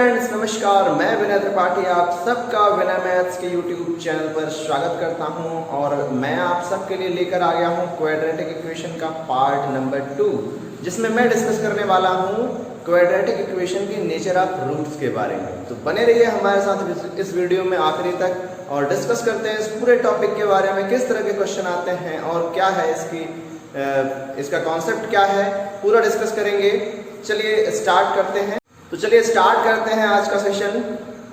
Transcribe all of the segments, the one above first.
Friends, नमस्कार। मैं विनय त्रिपाठी आप सबका विनय मैथ्स के यूट्यूब चैनल पर स्वागत करता हूं और मैं आप सबके लिए लेकर आ गया हूं क्वाड्रेटिक इक्वेशन का पार्ट नंबर 2, जिसमें मैं डिस्कस करने वाला हूं क्वाड्रेटिक इक्वेशन के नेचर ऑफ रूट्स के बारे में। तो बने रहिए हमारे साथ इस वीडियो में आखिरी तक और डिस्कस करते हैं इस पूरे टॉपिक के बारे में, किस तरह के क्वेश्चन आते हैं और क्या है इसका कॉन्सेप्ट क्या है, पूरा डिस्कस करेंगे। चलिए स्टार्ट करते हैं। तो चलिए स्टार्ट करते हैं आज का सेशन।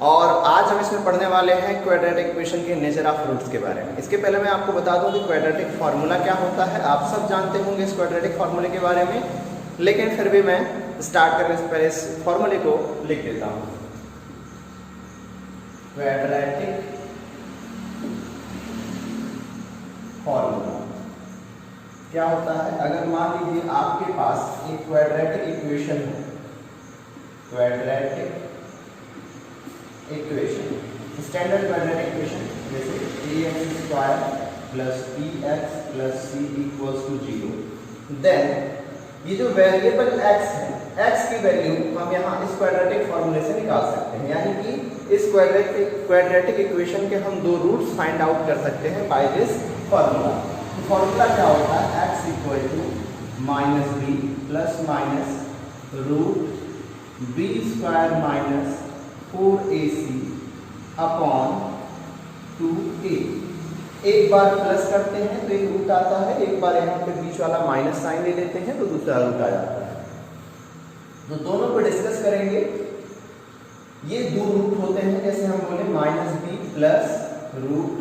और आज हम इसमें पढ़ने वाले हैं क्वाड्रेटिक इक्वेशन के नेचर ऑफ रूट्स के बारे में। इसके पहले मैं आपको बता दूं कि क्वाड्रेटिक फार्मूला क्या होता है। आप सब जानते होंगे इस क्वाड्रेटिक फार्मूले के बारे में, लेकिन फिर भी मैं स्टार्ट करने से पहले इस फार्मूले को लिख देता हूं। क्वाड्रेटिक फार्मूला क्या होता है? अगर मान लीजिए आपके पास एक क्वाड्रेटिक इक्वेशन है, quadratic equation, standard quadratic equation, जैसे ax² plus bx plus c equals to 0, then ये जो वेरिएबल x है, x की वैल्यू हम यहाँ इस क्वाड्रेटिक फॉर्मूले से निकाल सकते हैं। यानी कि इस क्वाड्रेटिक इक्वेशन के हम दो रूट्स फाइंड आउट कर सकते हैं बाय दिस फॉर्मूला। फॉर्मूला क्या होता है? x equal to minus b plus minus root b square minus 4ac upon 2a। एक बार प्लस करते हैं तो एक रूट आता है, एक बार यहाँ पे बीच वाला माइनस साइन ले लेते हैं तो दूसरा रूट आ जाता है। तो दोनों को डिस्कस करेंगे। ये दो रूट होते हैं, जैसे हम बोले minus b plus root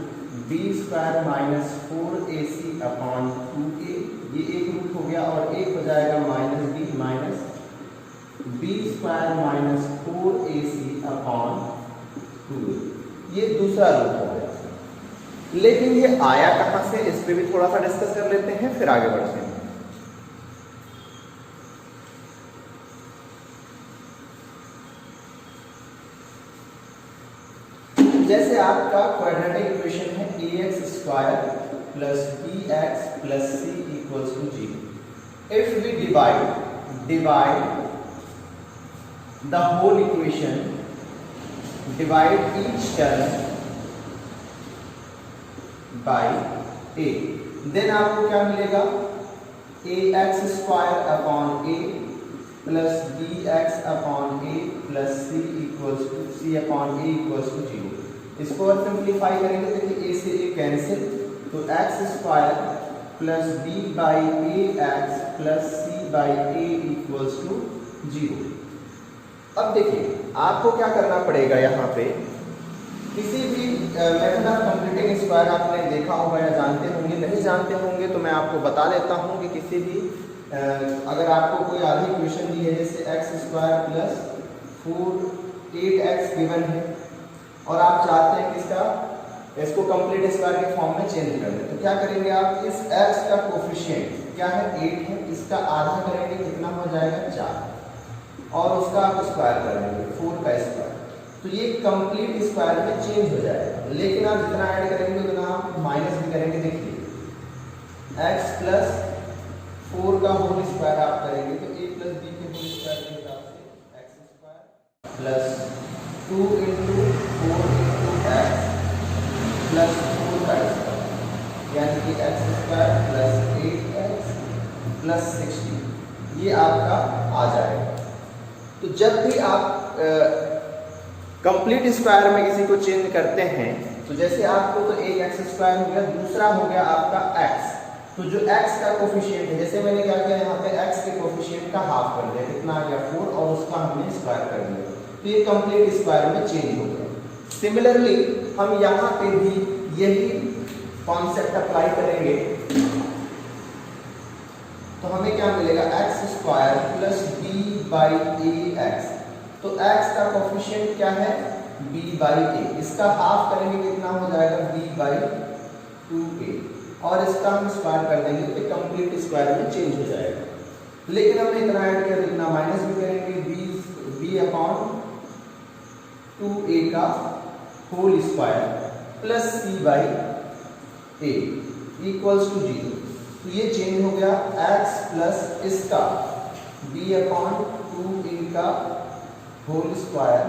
b square minus 4ac upon 2a, ये एक रूट हो गया और एक हो जाएगा minus b minus b square minus 4ac upon 2a, ये दूसरा रूट हो गया। लेकिन ये आया कहां से, इस पे भी थोड़ा सा डिस्कस कर लेते हैं, फिर आगे बढ़ते हैं। जैसे आपका क्वाड्रेटिक इक्वेशन है ax² plus bx plus c equals to 0। If we divide the whole equation, divide each term by a, then आपको क्या मिलेगा? ax² upon a plus bx upon a plus c equals to c upon a equals to 0। इसको और simplify करेंगे तो a से a cancel, तो x² plus b by ax plus c by a equals to 0। अब देखिए आपको क्या करना पड़ेगा, यहाँ पे किसी भी मेथड ऑफ कंप्लीटिंग स्क्वायर आपने देखा होगा या जानते होंगे, नहीं जानते होंगे तो मैं आपको बता देता हूँ कि किसी भी अगर आपको कोई आधी इक्वेशन दी है, जैसे x² प्लस 8x गिवन है और आप चाहते हैं कि इसको कंप्लीट स्क्वायर के फॉर्म में चेंज कर दें, तो क्या करेंगे आप? इस x का कोफिशिएंट क्या है? 8 है, इसका आधा करेंगे, कितना हो जाएगा? 4, और उसका आप स्क्वायर कर लेंगे 4 का स्क्वायर, तो ये कंप्लीट स्क्वायर में चेंज हो जाएगा। लेकिन आप जितना ऐड करेंगे उतना आप माइनस भी करेंगे। देखिए x प्लस 4 का होल स्क्वायर आप करेंगे तो a प्लस b के होल स्क्वायर के हिसाब से x² plus 2 into 4 into x plus 4 का स्क्वायर, यानी कि x² प्लस 8x प्लस 16, ये आपका आ जाएगा। तो जब भी आप कंप्लीट स्क्वायर में किसी को चेंज करते हैं, तो जैसे आपको तो एक x² हो गया, दूसरा हो गया आपका x, तो जो x का कोफिशिएंट है, जैसे मैंने क्या किया यहाँ पे x के कोफिशिएंट का हाफ कर दिया, कितना आ गया 4, और उसका हमने स्क्वायर कर दिया, तो ये कंप्लीट स्क्वायर में चेंज हो गया। सिमिलरली हम यहाँ पे भी यही कॉन्सेप्ट अप्लाई करेंगे, तो हमें क्या मिलेगा? x² plus b by ax, तो x का कोफिशिएंट क्या है? b बाई a, इसका हाफ करेंगे, कितना हो जाएगा? b बाई 2a, और इसका हम स्क्वायर कर देंगे तो कंप्लीट स्क्वायर में चेंज हो जाएगा। लेकिन हमने इतना ऐड किया, तो इतना माइनस भी करेंगे, b अपॉन 2a का whole square plus c by a equals to 0। तो ये चेंज हो गया, x प्लस इसका b अपॉन 2a का होल स्क्वायर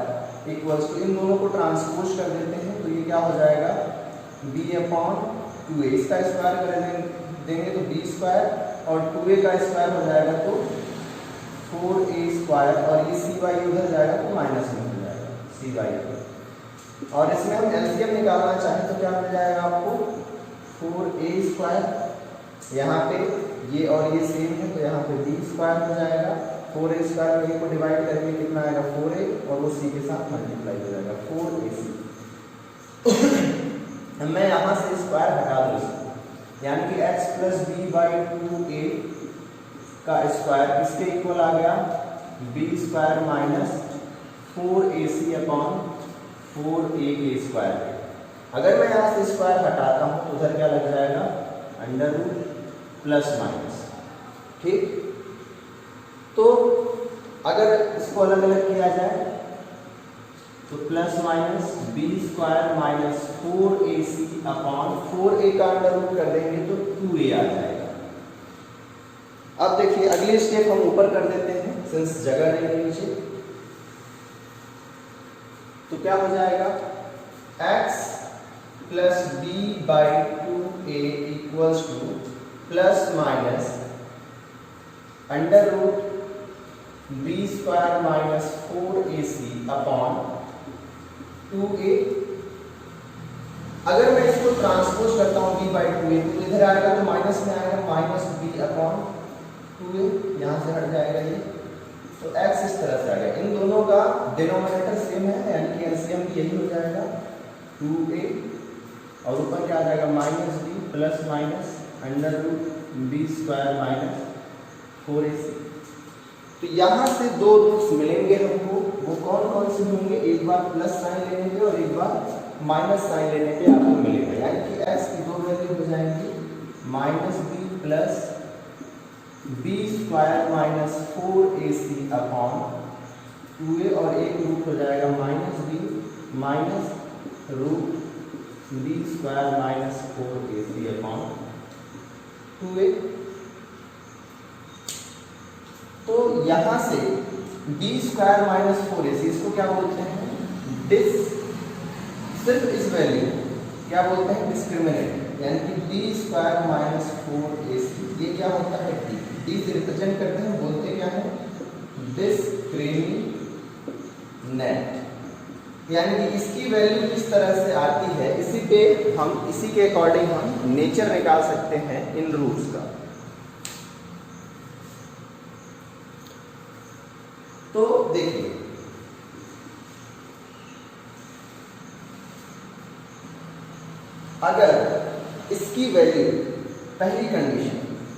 इक्वल्स टू, इन दोनों को ट्रांसपोज कर देते हैं तो ये क्या हो जाएगा b/2a, इसका स्क्वायर कर देंगे तो b स्क्वायर और 2a का स्क्वायर हो जाएगा तो 4a स्क्वायर, और ये cy उधर जाएगा तो माइनस में हो जाएगा cy, और इसमें हम एलसीएम निकालना चाहें तो क्या मिल जाएगा आपको 4a स्क्वायर, यहाँ पे ये और ये सेम है तो यहाँ पे b स्क्वायर हो जाएगा, 4a स्क्वायर में a को डिवाइड करके कितना आएगा 4a, और वो c के साथ मल्टीप्लाई हो जाएगा 4ac। मैं यहाँ से स्क्वायर हटा दूँ इसको, यानी कि x प्लस b/2a का स्क्वायर इसके इक्वल आ गया b square minus 4ac upon 4a के स्क्वायर। अगर मैं यहाँ से स्क्वायर हटाता हूँ तो उधर क्या लग जाएगा अंडर रूट प्लस माइनस, ठीक। तो अगर इसको अलग अलग किया जाए तो plus minus b square minus 4ac upon 4a का अंडर रूट कर देंगे तो 2a आ जाएगा। अब देखिए अगली स्टेप हम ऊपर कर देते हैं सिंस जगह नहीं है नीचे, तो क्या हो जाएगा x plus b/2a equals to plus minus under root b square minus 4ac upon 2a। अगर मैं इसको ट्रांसपोज करता हूँ b/2a तो इधर आएगा तो माइनस में आएगा माइनस b अपॉन 2a, यहाँ से हट जाएगा ये, तो x इस तरह से आ गया। इन दोनों का डिनोमिनेटर सेम है यानी कि एलसीएम भी यही हो जाएगा 2a, और ऊपर क्या आ जाएगा minus b plus minus under root b square minus 4ac। तो यहाँ से दो रूट्स मिलेंगे हमको, वो कौन कौन से होंगे, एक बार प्लस साइन लेने पे और एक बार माइनस साइन लेने पे आपको मिलेगा, यानी कि x की दो वैल्यू हो जाएंगी minus b plus b square minus 4ac upon 2a, और एक रूट हो जाएगा minus b minus root b square minus 4ac upon 2a। तो यहाँ से b स्क्वायर माइनस 4ac इसको क्या बोलते हैं सिर्फ इस वैल्यू क्या बोलते हैं डिस्क्रिमिनेंट, यानी कि b स्क्वायर माइनस 4ac ये क्या होता है d से रिप्रेजेंट करते हैं, बोलते क्या है डिस्क्रिमिनेंट, यानी कि इसकी वैल्यू किस तरह से आती है इसी पे हम इसी के अकॉर्डिंग हम नेचर निकाल सकते हैं इन रूट्स का। तो देखिए अगर इसकी वैल्यू पहली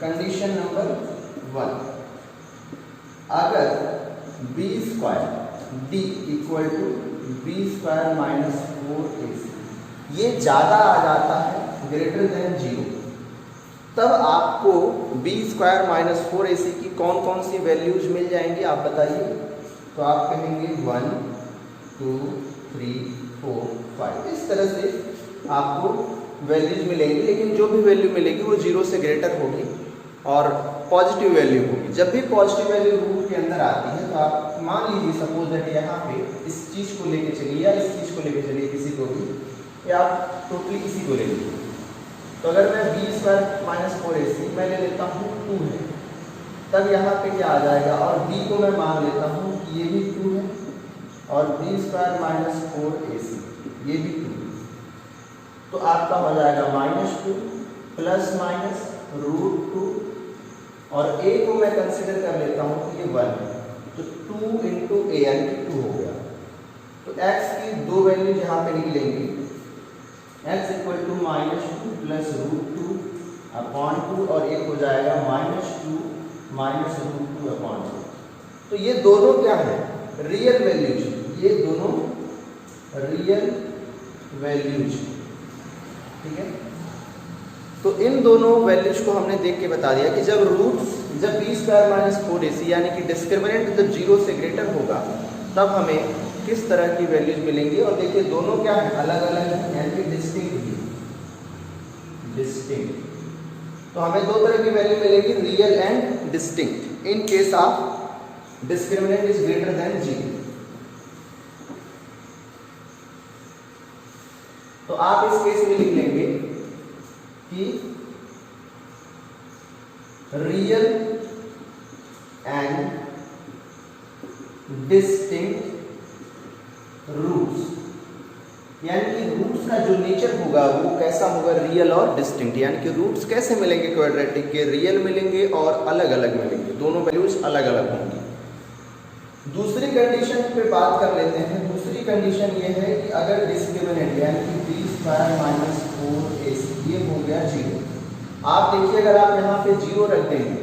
कंडीशन नंबर 1, अगर b square d equal to b square minus 4ac ये ज़्यादा आ जाता है ग्रेटर देन 0, तब आपको b स्क्वायर माइनस 4ac की कौन कौन सी वैल्यूज मिल जाएंगी आप बताइए। तो आप कहेंगे 1 2 3 4 5 इस तरह से आपको वैल्यूज मिलेंगी, लेकिन जो भी वैल्यू मिलेगी वो 0 से ग्रेटर होगी और पॉजिटिव वैल्यू होगी। जब भी पॉजिटिव वैल्यू रूट के अंदर आती है तो आप मान लीजिए सपोज दैट यहाँ पे इस चीज़ को लेके चलिए या इस चीज़ को लेके चलिए किसी को भी, या आप टोटली किसी को ले लीजिए। तो अगर मैं b स्क्वायर माइनस 4ac मैं ले लेता हूँ 2 है, तब यहाँ पे क्या आ जाएगा, और b को मैं मान लेता हूँ कि ये भी 2 है और b स्क्वायर माइनस 4ac ये भी 2 है, तो आपका हो जाएगा -2 प्लस माइनस √2, और a को मैं कंसिडर कर लेता हूँ कि ये 1 है, तो 2 इंटू a यानी कि 2 हो गया। तो x की दो वैल्यू यहाँ पे निकलेंगी, x इक्वल टू -2 प्लस √2 अपॉन 2, और एक हो जाएगा -2 माइनस √2 अपॉन 2। तो ये दोनों क्या है रियल वैल्यूज, ये दोनों रियल वैल्यूज, ठीक है। तो इन दोनों वैल्यूज को हमने देख के बता दिया कि जब b स्क्वायर माइनस 4ac यानी कि डिस्क्रिमिनेंट जब 0 से ग्रेटर होगा तब हमें किस तरह की वैल्यूज मिलेंगी। और देखिए दोनों क्या है अलग अलग है, यानी कि डिस्टिंक्ट। तो हमें दो तरह की वैल्यू मिलेगी, real and distinct, in case of discriminant is greater than 0। तो आप इस केस में लिख लेंगे कि रियल एंड डिस्टिंक्ट रूट्स, यानी कि रूट्स का जो नेचर होगा वो कैसा होगा, रियल और डिस्टिंक्ट। यानी कि रूट्स कैसे मिलेंगे क्वाड्रेटिक के, रियल मिलेंगे और अलग अलग मिलेंगे, दोनों वैल्यूज अलग अलग होंगी। दूसरी कंडीशन पे बात कर लेते हैं। दूसरी कंडीशन ये है कि अगर डिस्क्रिमिनेंट यानी कि बी स्क्वायर माइनस 4ac ये हो गया 0। आप देखिए अगर आप यहाँ पे 0 रख देंगे,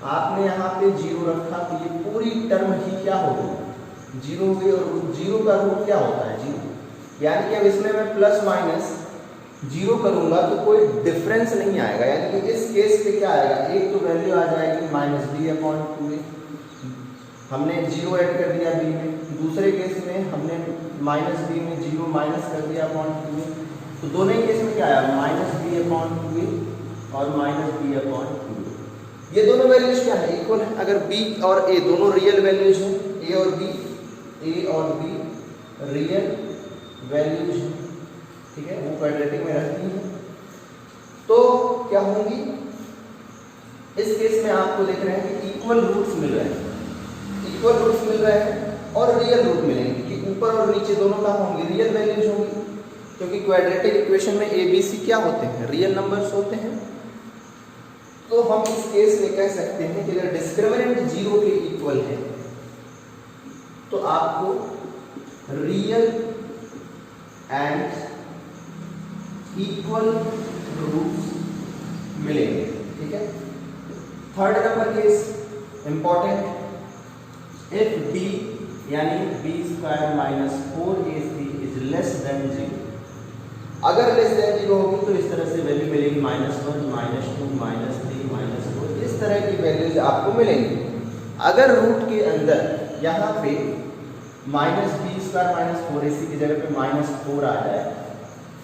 आपने यहाँ पे 0 रखा तो ये पूरी टर्म ही क्या हो गई, 0 हो गई। और 0 का रूट क्या होता है, 0। यानी कि अब इसमें मैं प्लस माइनस 0 करूंगा तो कोई डिफरेंस नहीं आएगा। यानी कि इस केस पे क्या आएगा, एक तो वैल्यू आ जाएगी -b/2a, हमने 0 ऐड कर दिया b में। दूसरे केस में हमने -b में 0 माइनस कर दिया अपॉन 2a, तो दोनों ही केस में क्या आया, -b/2a और -b/2a। ये दोनों वैल्यूज क्या है, इक्वल है। अगर b और a दोनों रियल वैल्यूज हैं, a और b रियल वैल्यूज हैं, ठीक है, वो क्वाड्रेटिक में रहती हैं, तो क्या होंगी, इस केस में आपको देख रहे हैं कि इक्वल रूट्स मिल रहे हैं, इक्वल रूट्स मिल रहे हैं और रियल रूट मिलेंगे कि ऊपर और नीचे दोनों का होंगी, रियल वैल्यूज होंगी, क्योंकि क्वाड्रेटिक इक्वेशन में a b c क्या होते हैं, रियल नंबर्स होते हैं। तो हम इस केस में कह सकते हैं कि अगर डिस्क्रिमिनेंट 0 के इक्वल है तो आपको रियल एंड इक्वल रूट्स मिलेंगे, ठीक है। Third number case important, if b यानी b square minus 4ac is less than 0। अगर लेस देन 0 होगी तो इस तरह से वैल्यू मिलेगी -1 -2 -3 -4, इस तरह की वैल्यूज आपको मिलेंगी। अगर रूट के अंदर यहाँ पे -b स्क्वायर माइनस 4ac की जगह पे -4 आ जाए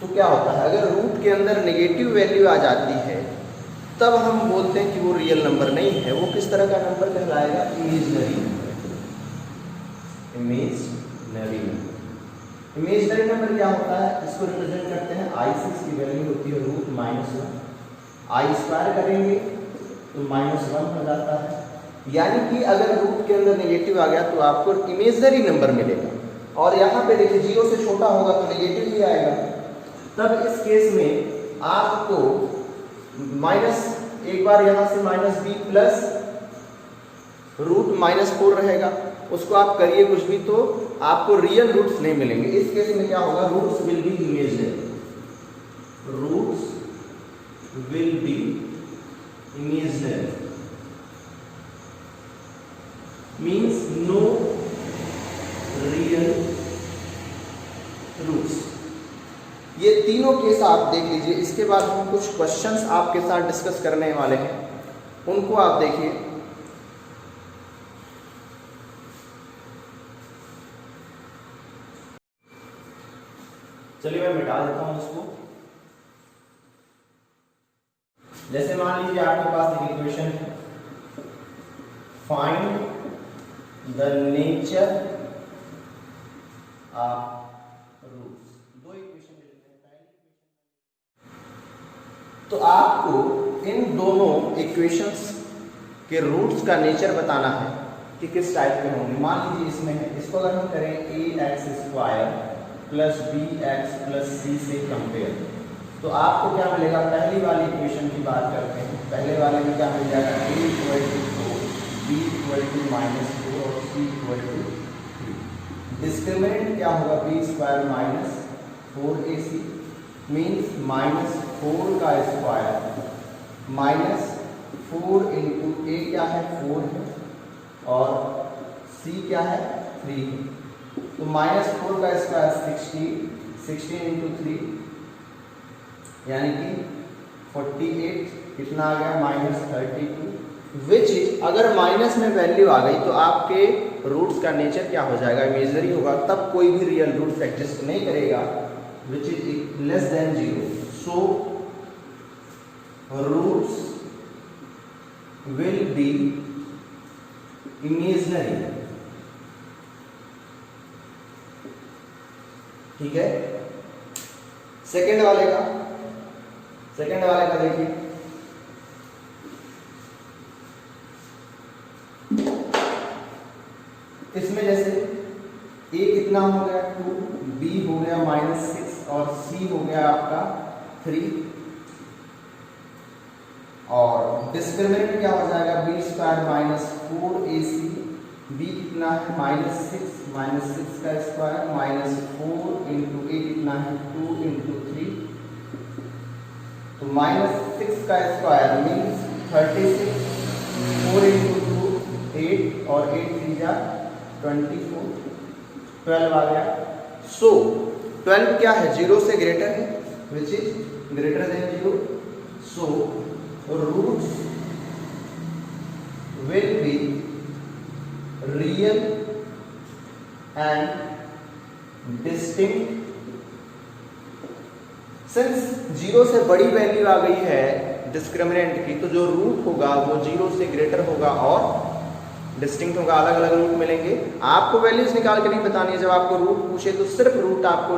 तो क्या होता है, अगर रूट के अंदर नेगेटिव वैल्यू आ जाती है तब हम बोलते हैं कि वो रियल नंबर नहीं है। वो किस तरह का नंबर कहलाएगा, imaginary number. Imaginary number, imaginary number क्या होता है, इसको रिप्रेजेंट करते हैं i से, इसकी वैल्यू होती है √-1, i स्क्वायर करेंगे तो -1 हो जाता है। यानी कि अगर रूट के अंदर नेगेटिव आ गया तो आपको इमेजिनरी नंबर मिलेगा, और यहाँ पे देखिए 0 से छोटा होगा तो नेगेटिव ही आएगा। तब इस केस में आपको माइनस, एक बार यहाँ से -b प्लस √-4 रहेगा, उसको आप करिए कुछ भी तो आपको रियल रूट्स नहीं मिलेंगे। इस केस में क्या होगा, roots will be imaginary, roots will be imaginary means no real roots. ये तीनों केस आप देख लीजिए। इसके बाद हम कुछ क्वेश्चंस आपके साथ डिस्कस करने वाले हैं, उनको आप देखिए। चलिए मैं मिटा देता हूं इसको। जैसे मान लीजिए आपके पास एक इक्वेशन है, find the nature of roots. दो इक्वेशन ले लेते हैं। पहली इक्वेशन तो आपको इन दोनों इक्वेशंस के रूट्स का नेचर बताना है कि किस टाइप के होंगे। मान लीजिए इसमें है, इसको अगर हम करें ax² plus bx plus c से कंपेयर तो आपको क्या मिलेगा, पहली वाली इक्वेशन की बात करते हैं। पहले वाले में क्या मिल जाएगा, a = 4, b = -2 और c = 3। डिस्क्रिमिनेंट क्या होगा, b² माइनस 4ac मीन्स -4 का स्क्वायर -4 इंटू a क्या है, 4 है, और c क्या है, 3 है। तो -4 का स्क्वायर 16 इंटू 3 यानी कि 48, कितना आ गया, -32। विच अगर माइनस में वैल्यू आ गई तो आपके रूट्स का नेचर क्या हो जाएगा, इमेजिनरी होगा, तब कोई भी रियल रूट एग्जिस्ट नहीं करेगा, which is less than 0। So roots will be imaginary, ठीक है। सेकंड वाले का देखिए, इसमें जैसे a कितना हो गया 2, b हो गया -6 और c हो गया आपका 3, और डिस्क्रिमिनेंट क्या हो जाएगा b² -4ac, b कितना है -6 का स्क्वायर -4 इंटू a कितना है 2 इंटू 3, तो -6 का स्क्वायर मीन्स 36, 4 इंटू 2 8 और 8 3 जा 24, 12 आ गया। सो 12 क्या है, 0 से ग्रेटर है, which is greater than 0, so roots will be real and distinct. Since 0 से बड़ी वैल्यू आ गई है डिस्क्रिमिनेंट की, तो जो रूट होगा वो 0 से ग्रेटर होगा और डिस्टिंक्ट होगा, अलग अलग रूट मिलेंगे। आपको वैल्यूज निकाल के नहीं बतानी है, जब आपको रूट पूछे तो सिर्फ रूट आपको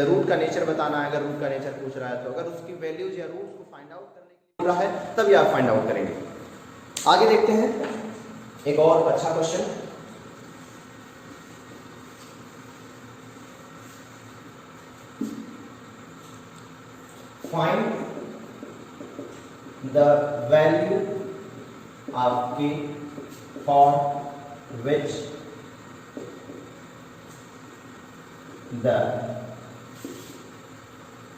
रूट का नेचर बताना है। अगर रूट का नेचर पूछ रहा है तो अगर उसकी वैल्यूज या रूट्स को फाइंड आउट करने के लिए बोल रहा है तभी आप फाइंड आउट करेंगे। आगे देखते हैं एक और अच्छा question. Find the value of k for which the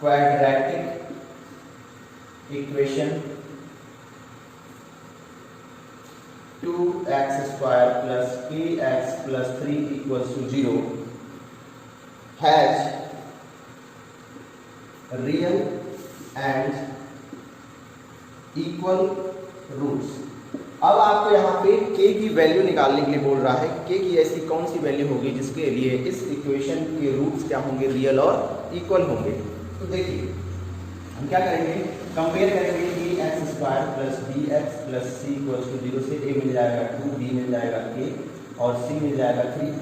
quadratic equation 2x square plus kx plus 3 equals to 0 has real and equal roots। अब आपको यहाँ पे k की वैल्यू निकालने के लिए बोल रहा है, k की ऐसी कौन सी वैल्यू होगी जिसके लिए इस इक्वेशन के रूट्स क्या होंगे, रियल और इक्वल होंगे। तो देखिए हम क्या करेंगे, कंपेयर करेंगे कि x square plus bx plus c equals to 0 से a मिल जाएगा 2, b मिल जाएगा k और c मिल जाएगा 3।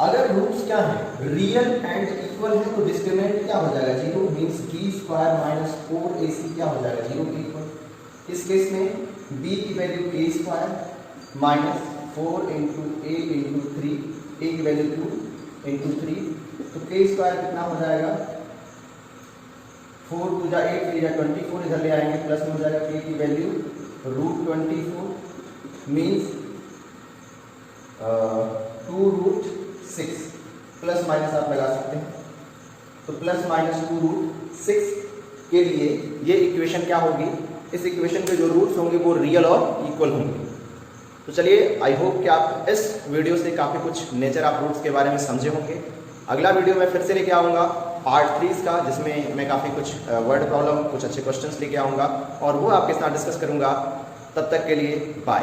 अगर रूट्स क्या है, रियल एंड इक्वल है, तो डिस्क्रिमिनेंट क्या हो जाएगा 0, means b square minus 4ac क्या हो जाएगा 0 के इक्वल। इस केस में b की value a square minus 4 into a into 3, a की वैल्यू 2 इंटू 3, तो k स्क्वायर कितना हो जाएगा 4 2 जा 8 3 जा 24, इधर ले आएंगे प्लस में हो जाएगा k की वैल्यू √24 मीन्स 2√6, प्लस माइनस आप लगा सकते हैं, तो प्लस माइनस 2√6 के लिए ये इक्वेशन क्या होगी, इस इक्वेशन के जो रूट्स होंगे वो रियल और इक्वल होंगे। तो चलिए आई होप कि आप इस वीडियो से काफ़ी कुछ नेचर ऑफ रूट्स के बारे में समझे होंगे। अगला वीडियो मैं फिर से लेके आऊँगा पार्ट 3 का, जिसमें मैं काफ़ी कुछ वर्ड प्रॉब्लम, कुछ अच्छे क्वेश्चंस लेके आऊँगा और वो आपके साथ डिस्कस करूँगा। तब तक के लिए बाय।